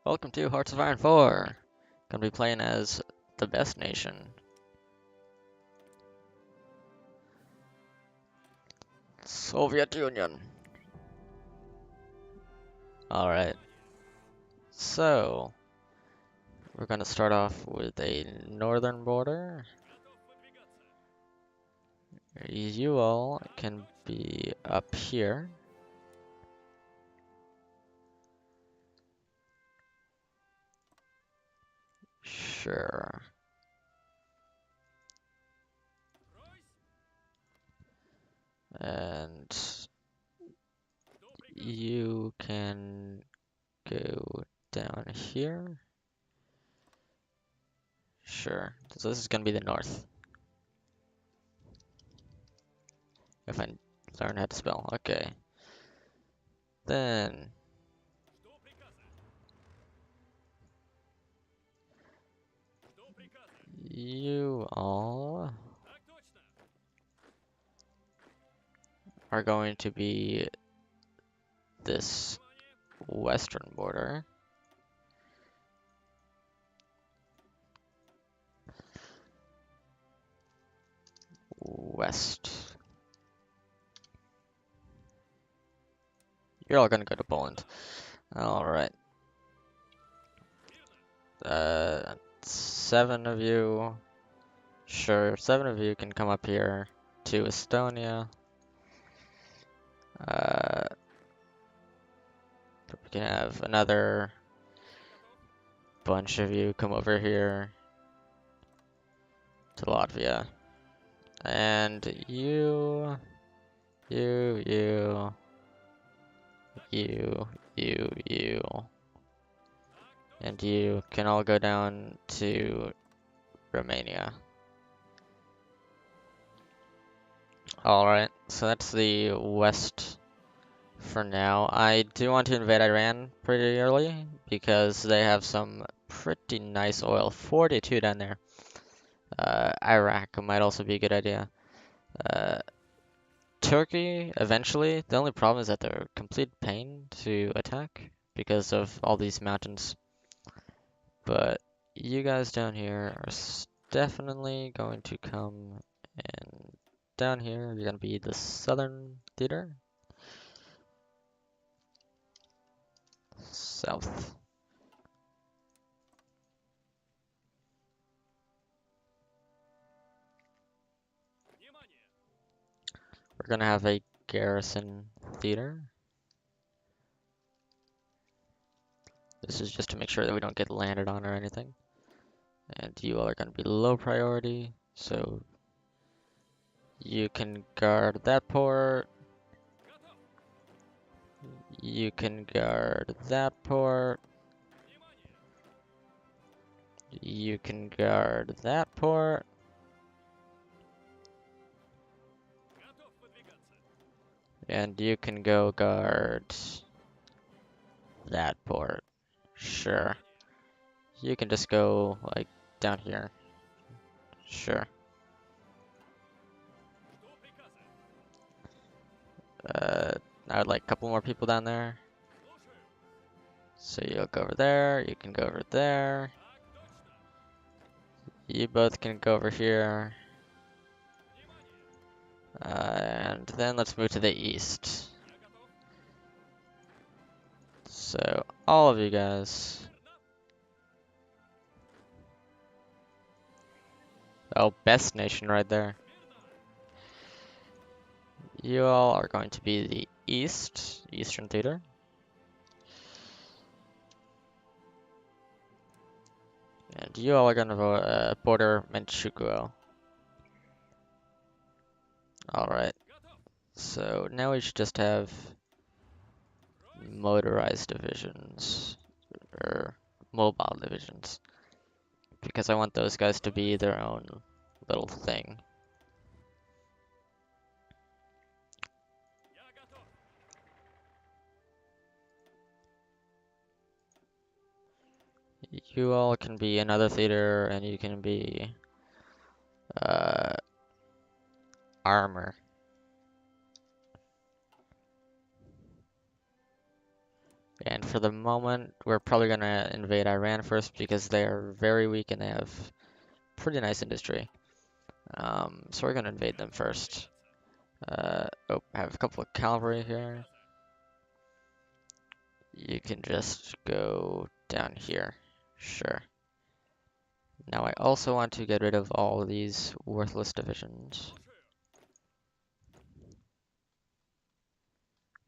Welcome to Hearts of Iron 4. Gonna be playing as the best nation. Soviet Union. Alright, so we're gonna start off with a northern border. You all can be up here. Sure. And you can go down here. Sure. So this is gonna be the north. If I learn how to spell. Okay. Then you all are going to be this western border. West. You're all gonna go to Poland. Alright. 7 of you. Sure, 7 of you can come up here to Estonia. We can have another bunch of you come over here to Latvia. And you, you, and you can all go down to Romania. Alright, so that's the west for now. I do want to invade Iran pretty early because they have some pretty nice oil. 42 down there. Iraq might also be a good idea. Turkey, eventually. The only problem is that they're a complete pain to attack because of all these mountains. But you guys down here are definitely going to come, and down here you're going to be the southern theater. South. We're going to have a garrison theater. This is just to make sure that we don't get landed on or anything. And you all are going to be low priority, so you can guard that port. You can guard that port. You can guard that port. And you can go guard that port. Sure. You can just go, like, down here. Sure. I would like a couple more people down there. So you'll go over there, you can go over there. You both can go over here. And then let's move to the east. So, all of you guys. Oh, best nation right there. You all are going to be the Eastern Theater. And you all are going to border Manchukuo. Alright. So now we should just have motorized divisions. Or mobile divisions. Because I want those guys to be their own little thing. You all can be another theater, and you can be armor. And for the moment, we're probably gonna invade Iran first because they are very weak and they have pretty nice industry. So we're gonna invade them first. Oh, I have a couple of cavalry here. You can just go down here. Sure. Now I also want to get rid of all of these worthless divisions.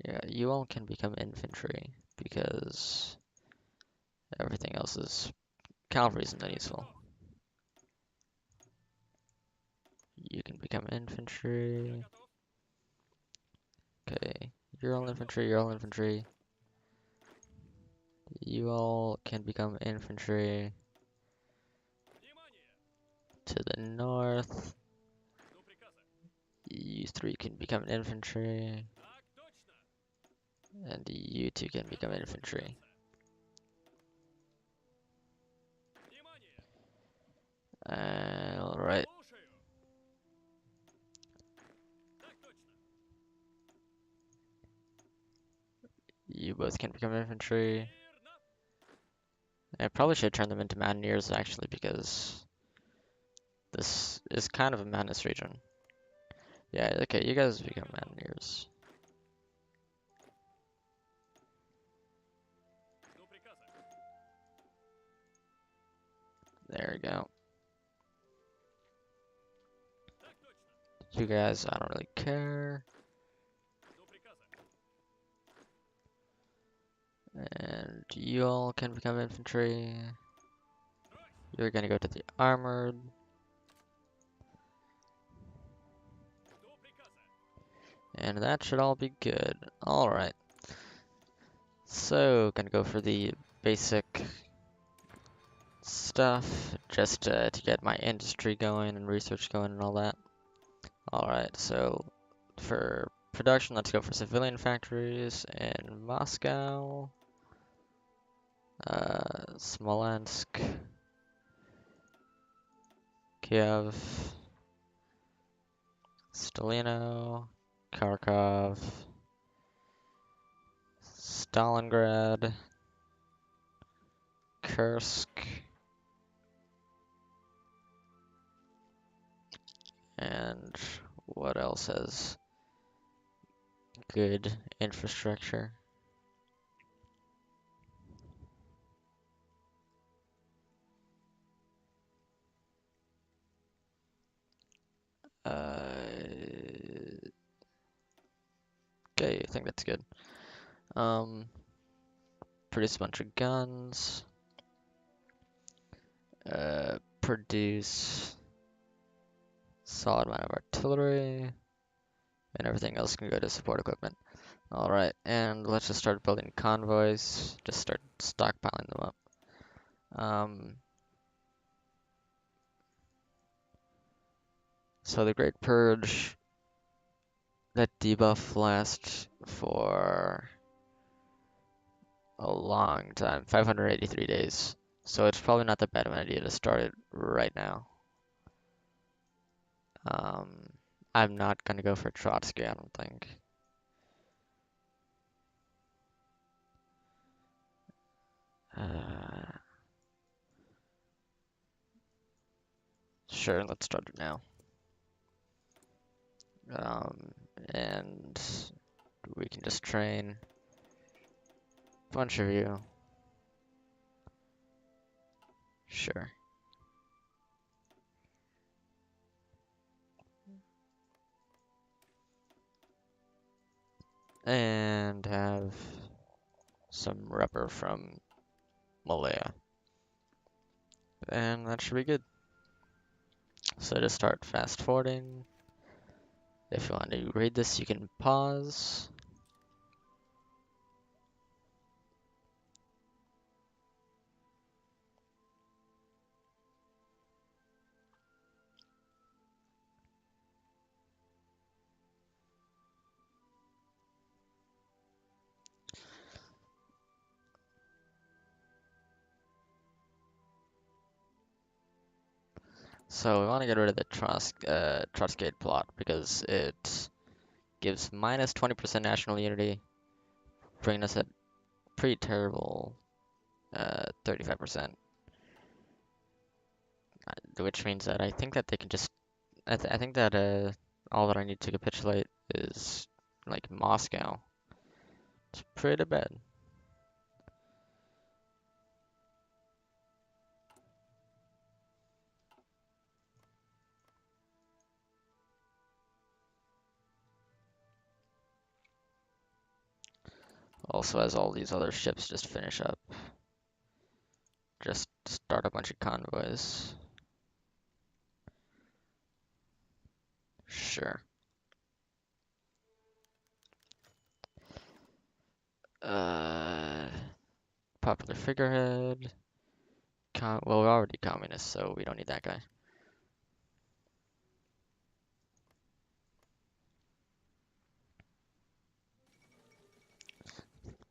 Yeah, you all can become infantry because everything else is cavalry isn't that useful. You can become infantry. Okay, you're all infantry, you're all infantry. You all can become infantry to the north. You three can become infantry. And you two can become infantry. Alright. You both can become infantry. I probably should turn them into mountaineers actually because this is kind of a mountainous region. Yeah, okay, you guys become mountaineers. There we go. You guys, I don't really care. And you all can become infantry. You're gonna go to the armored. And that should all be good. Alright. So, gonna go for the basic stuff, just to get my industry going and research going and all that. Alright, so for production, let's go for civilian factories in Moscow, Smolensk, Kiev, Stalino, Kharkov, Stalingrad, Kursk, and what else has good infrastructure? Okay, I think that's good. Produce a bunch of guns. Produce solid amount of artillery, and everything else can go to support equipment. Alright, and let's just start building convoys. Just start stockpiling them up. So the Great Purge, that debuff lasts for a long time, 583 days. So it's probably not that bad of an idea to start it right now. I'm not gonna go for Trotsky, I don't think. Sure, let's start it now. And we can just train a bunch of you. Sure. And have some rubber from Malaya. And that should be good. So to start fast forwarding, if you want to read this, you can pause. So we want to get rid of the Trotsky plot because it gives minus 20% national unity, bringing us at pretty terrible 35%, which means that I think that they can just I think that all that I need to capitulate is like Moscow. It's pretty bad. Also, as all these other ships just finish up, just start a bunch of convoys. Sure. Uh, Popular figurehead. Well, we're already communists, so we don't need that guy.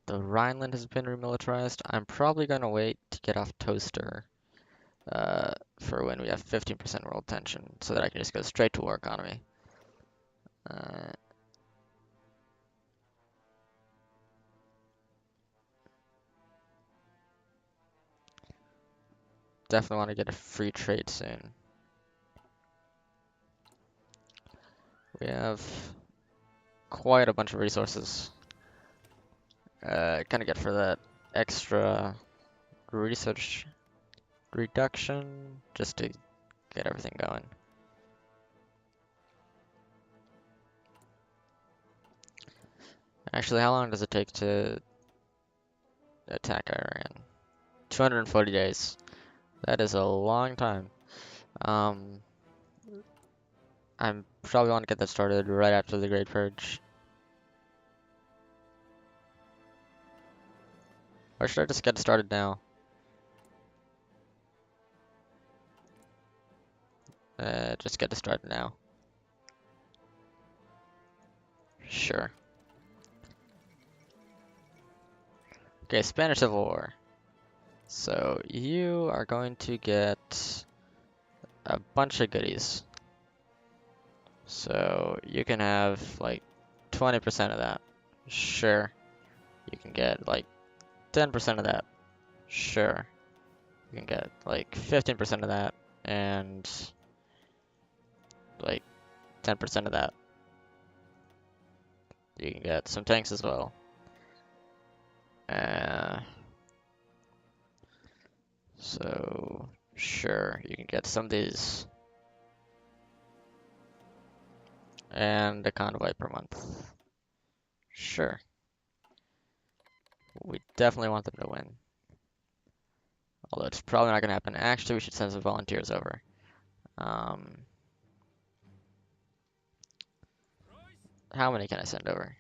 The Rhineland has been remilitarized. I'm probably gonna wait to get off Toaster for when we have 15% world tension, so that I can just go straight to war economy. Uh, Definitely want to get a free trade soon. We have quite a bunch of resources. Gonna get for that extra research reduction just to get everything going. Actually, how long does it take to attack Iran? 240 days. That is a long time. Um, I'm probably want to get that started right after the Great Purge. Or should I just get it started now? Just get it started now. Sure. Okay, Spanish Civil War. So you are going to get a bunch of goodies. So you can have like 20% of that. Sure. You can get like 10% of that. Sure. You can get like 15% of that and like 10% of that. You can get some tanks as well. Uh, so sure, you can get some of these and a convoy per month. Sure. We definitely want them to win. Although it's probably not gonna happen. Actually, we should send some volunteers over. Um, how many can I send over?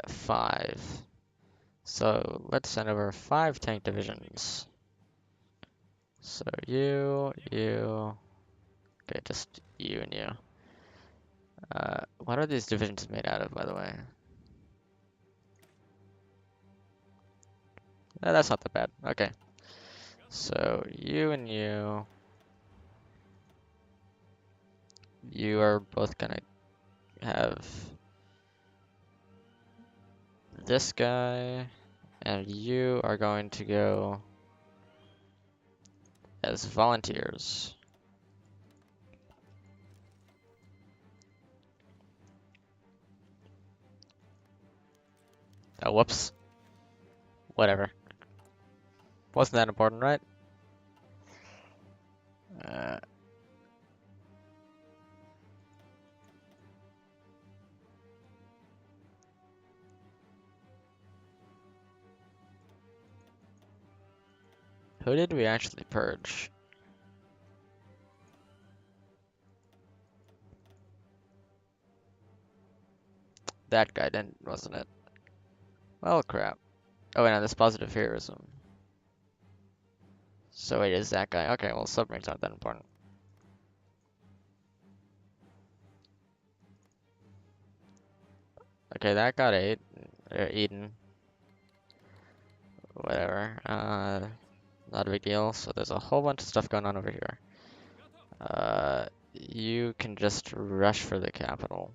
5. So let's send over 5 tank divisions. So you, okay, just you and you. What are these divisions made out of, by the way? That's not that bad. Okay. So you and you are both gonna have this guy, and you are going to go as volunteers. Oh, whoops. Whatever. Wasn't that important, right? Uh, who did we actually purge? That guy didn't, wasn't it? Well, crap. Oh, wait, no, this positive heroism. So it is that guy. Okay, well, submarines aren't that important. Okay, that got 8. Eden. Whatever. Not a big deal. So there's a whole bunch of stuff going on over here. You can just rush for the capital.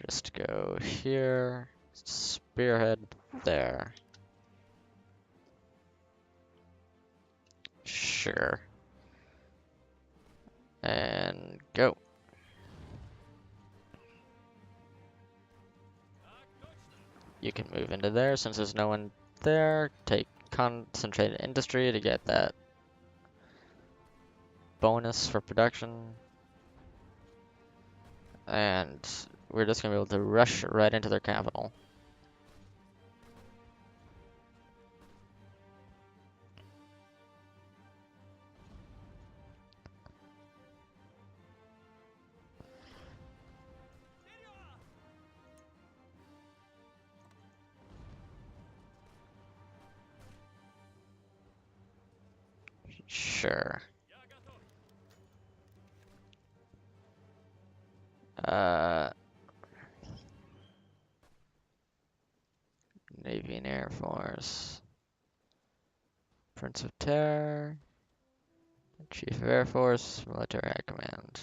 Just go here, spearhead there. Sure. And go. You can move into there since there's no one there. Take concentrated industry to get that bonus for production. And we're just gonna be able to rush right into their capital. Sure. Navy and Air Force. Prince of Terror. Chief of Air Force. Military High Command.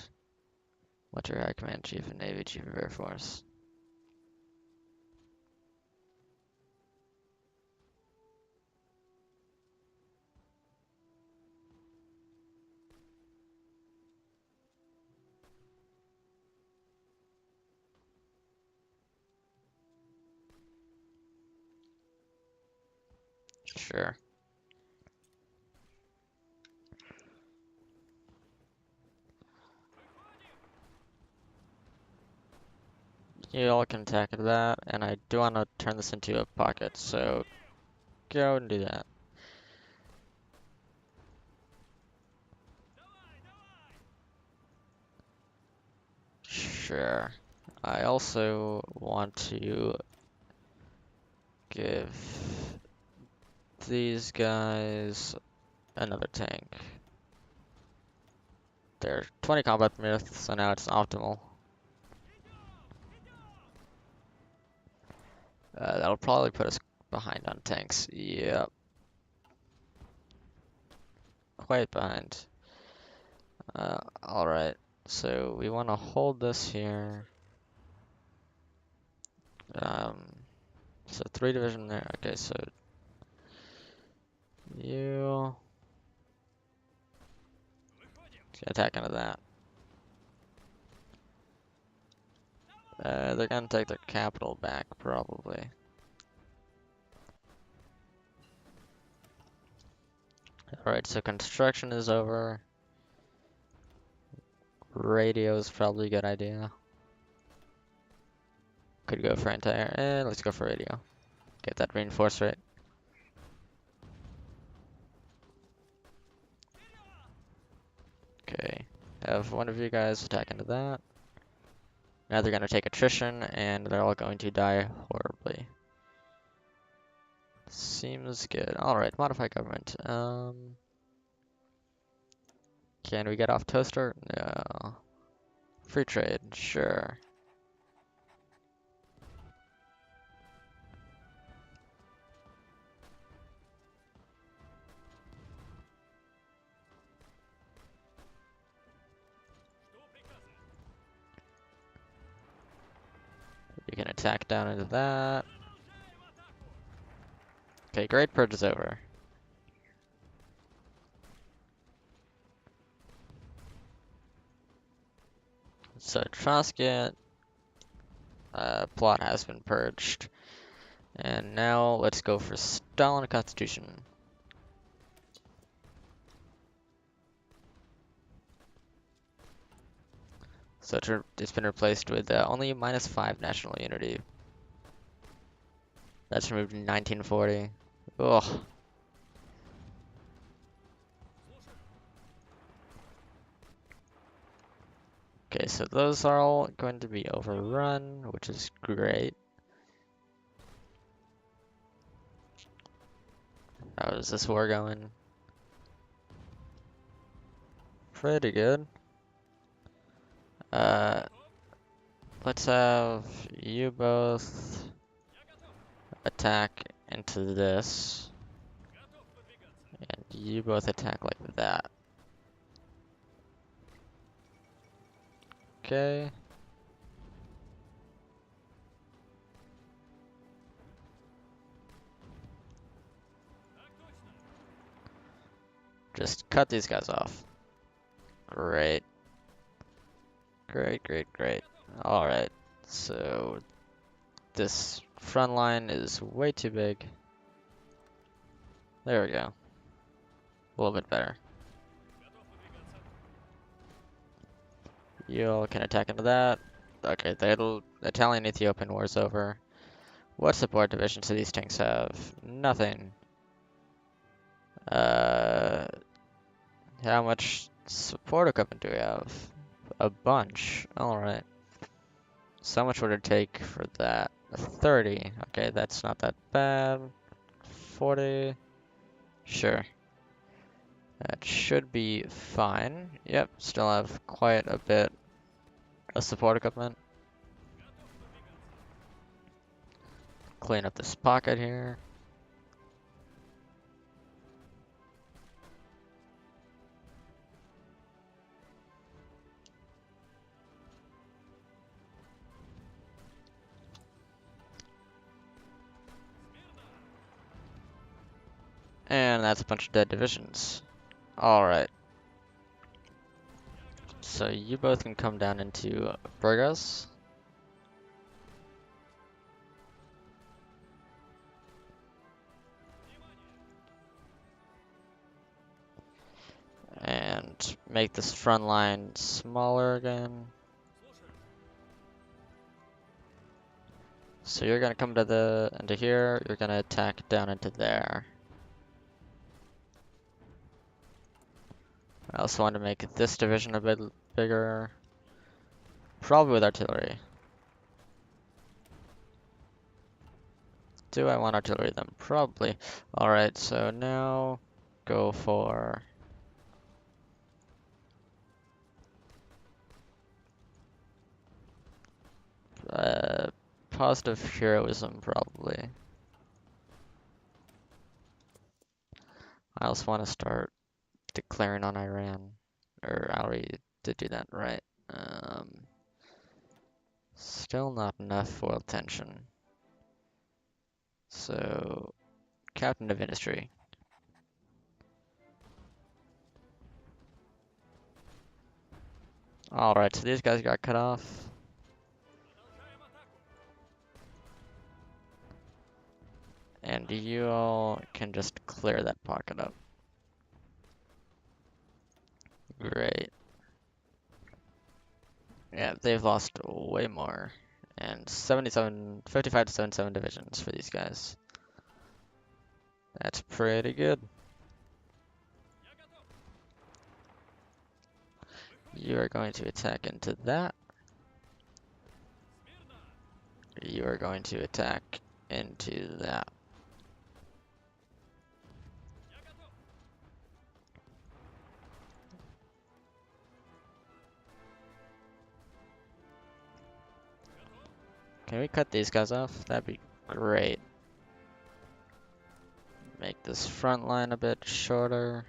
Military High Command, Chief of Navy, Chief of Air Force. Sure. You all can attack that, and I do want to turn this into a pocket, so go and do that. Sure. I also want to give these guys another tank. They're 20 combat myths, so now it's optimal. That'll probably put us behind on tanks. Yep. Quite behind. Alright. So we want to hold this here. So 3 division there. Okay, so you attack into that. They're gonna take their capital back, probably. Alright, so construction is over. Radio is probably a good idea. Could go for anti-air, and let's go for radio. Get that reinforce rate. Okay, have one of you guys attack into that. Now they're gonna take attrition, and they're all going to die horribly. Seems good. Alright, modify government. Can we get off toaster? No. Free trade, sure. You can attack down into that. Okay, Great Purge is over. So Trotsky plot has been purged. And now let's go for Stalin Constitution. So it's been replaced with only -5 national unity. That's removed in 1940. Ugh. Okay, so those are all going to be overrun, which is great. How is this war going? Pretty good. Let's have you both attack into this, and you both attack like that. Okay. Just cut these guys off. Great. Great, great, great. Alright, so this front line is way too big. There we go. A little bit better. You all can attack into that. Okay, the Italian-Ethiopian war's over. What support divisions do these tanks have? Nothing. Uh, how much support equipment do we have? A bunch. Alright. So much would it take for that? 30. Okay, that's not that bad. 40. Sure. That should be fine. Yep, still have quite a bit of support equipment. Clean up this pocket here. And that's a bunch of dead divisions. Alright. So you both can come down into Burgos. And make this front line smaller again. So you're gonna come to into here, you're gonna attack down into there. I also want to make this division a bit bigger. Probably with artillery. Do I want artillery then? Probably. Alright, so now go for positive heroism, probably. I also want to start declaring on Iran. Or I already did do that, right? Still not enough world tension. So, Captain of Industry. Alright, so these guys got cut off. And you all can just clear that pocket up. Great. Yeah, they've lost way more. And 55 to 77 divisions for these guys. That's pretty good. You are going to attack into that. You are going to attack into that. Can we cut these guys off? That'd be great. Make this front line a bit shorter.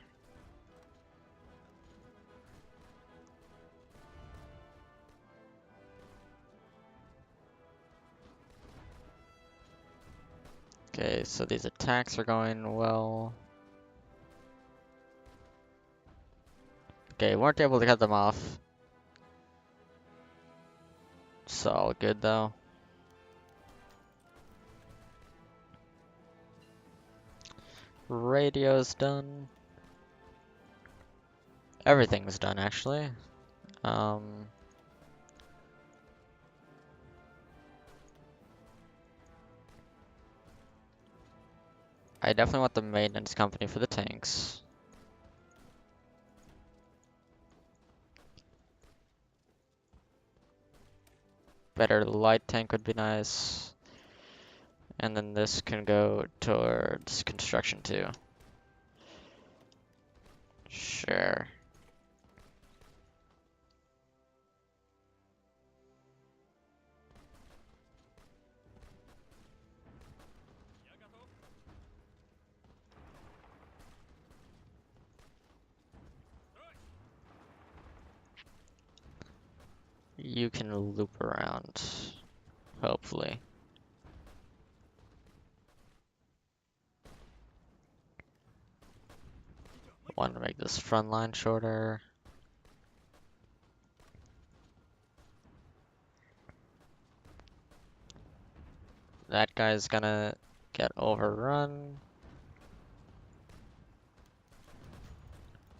Okay, so these attacks are going well. Okay, weren't able to cut them off. It's all good though. Radio's done. Everything's done actually. I definitely want the maintenance company for the tanks. Better light tank would be nice. And then this can go towards construction too. Sure. You can loop around, hopefully. Want to make this front line shorter. That guy's gonna get overrun.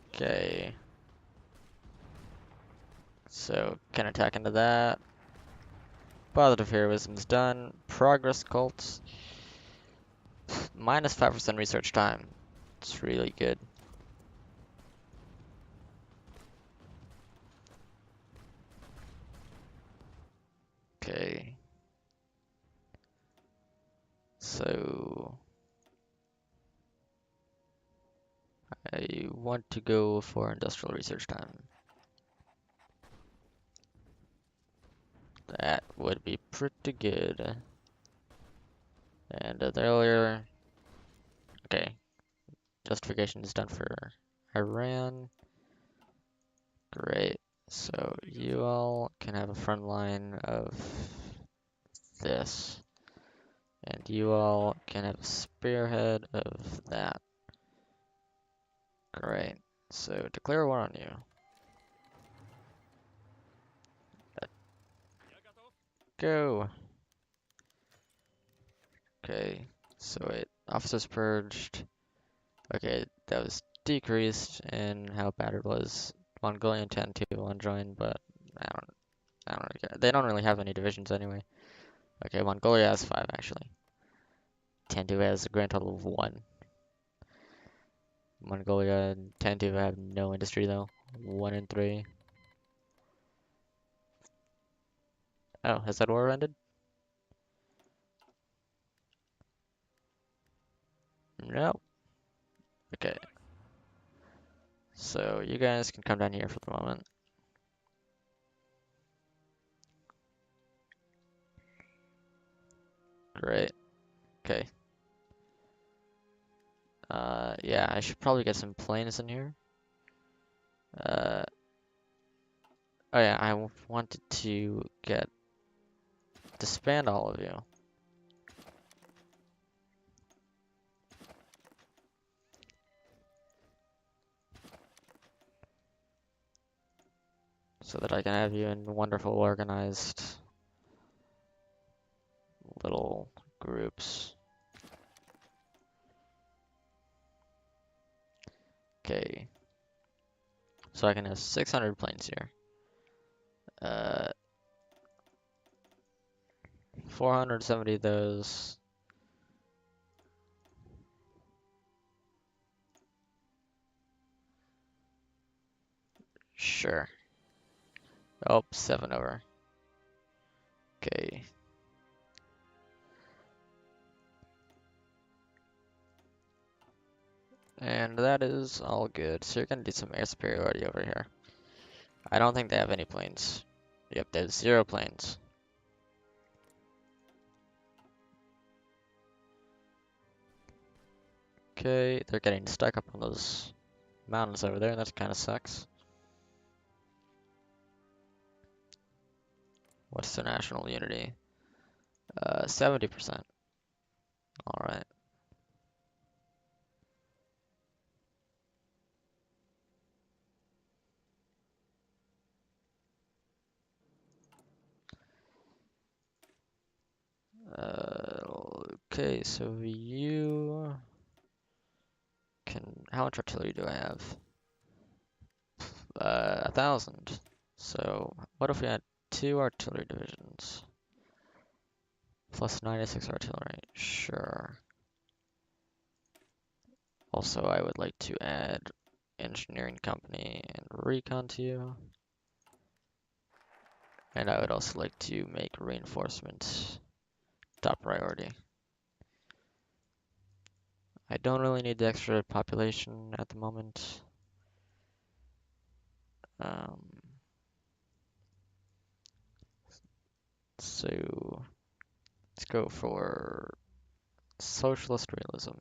Okay. So, can attack into that. Positive heroism's done. Progress cults. Minus 5% research time. It's really good. Okay. So I want to go for industrial research time. That would be pretty good. And earlier, okay, justification is done for Iran. Great. So you all can have a front line of this. And you all can have a spearhead of that. Great. So declare war on you. Go. Okay. So wait, officers purged. Okay, that was decreased in how bad it was. Mongolian 10-2-1 join, but I don't really care. They don't really have any divisions anyway. Okay, Mongolia has 5 actually. 10-2 has a grand total of 1. Mongolia and 10-2 have no industry though. 1 and 3. Oh, has that war ended? No. Okay. So you guys can come down here for the moment. Great. Okay. Yeah, I should probably get some planes in here. Uh, oh yeah, wanted to disband all of you. So that I can have you in wonderful organized little groups. Okay. So I can have 600 planes here. 470 of those. Sure. Oh, 7 over. Okay. And that is all good. So you're gonna do some air superiority over here. I don't think they have any planes. Yep, there's 0 planes. Okay, they're getting stuck up on those mountains over there. That kind of sucks. What's the national unity? 70%. All right. Okay, so you can. How much artillery do I have? 1,000. So what if we had 2 artillery divisions? Plus 96 artillery. Sure. Also, I would like to add engineering company and recon to you. And I would also like to make reinforcements top priority. I don't really need the extra population at the moment. So let's go for socialist realism.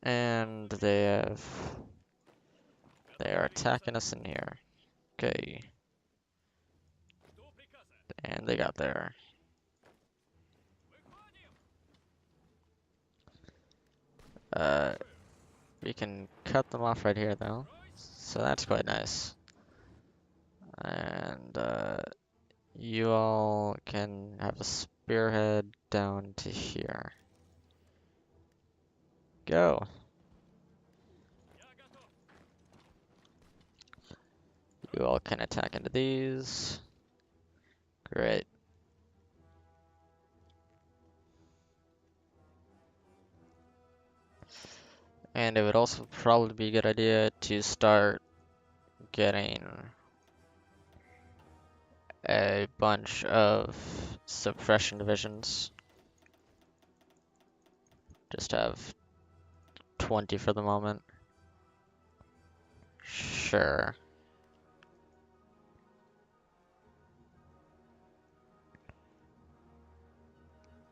And they are attacking us in here. Okay. And they got there. We can cut them off right here though. So that's quite nice. And you all can have a spearhead down to here. Go. You all can attack into these. Great. And it would also probably be a good idea to start getting a bunch of suppression divisions. Just have 20 for the moment. Sure.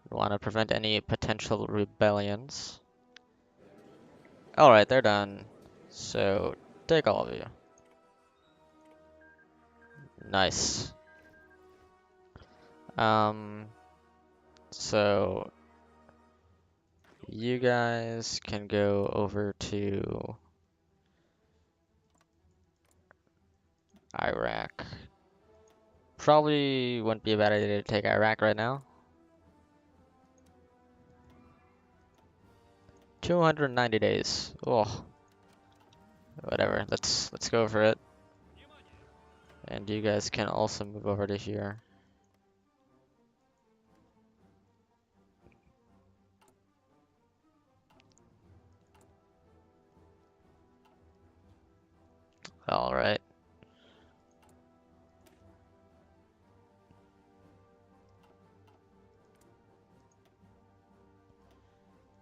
Want to prevent any potential rebellions. Alright, they're done. So, take all of you. Nice. So you guys can go over to Iraq. Probably wouldn't be a bad idea to take Iraq right now. 290 days. Oh, whatever. Let's go for it. And you guys can also move over to here. All right.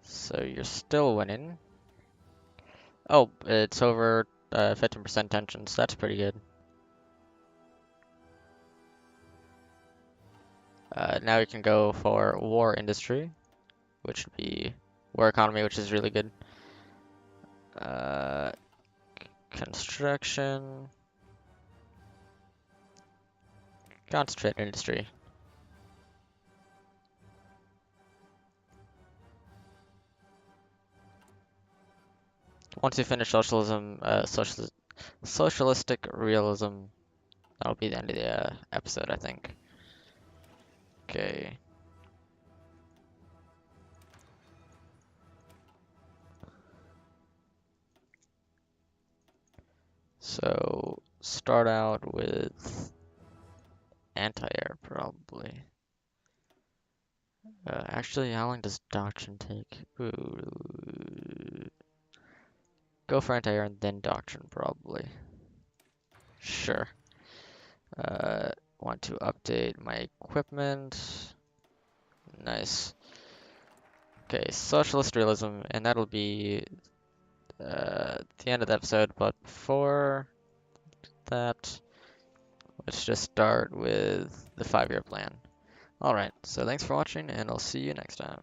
So you're still winning. Oh, it's over 15% tension, so that's pretty good. Now we can go for war industry, which would be war economy, which is really good. Construction, concentrate industry. Once you finish socialism, socialistic realism, that'll be the end of the episode, I think. Okay. So start out with anti-air probably. Actually, how long does doctrine take? Ooh. Go for anti-air and then doctrine probably. Sure. Want to update my equipment. Nice. Okay, socialist realism, and that'll be the end of the episode, but before that, let's just start with the 5-year plan. Alright, so thanks for watching, and I'll see you next time.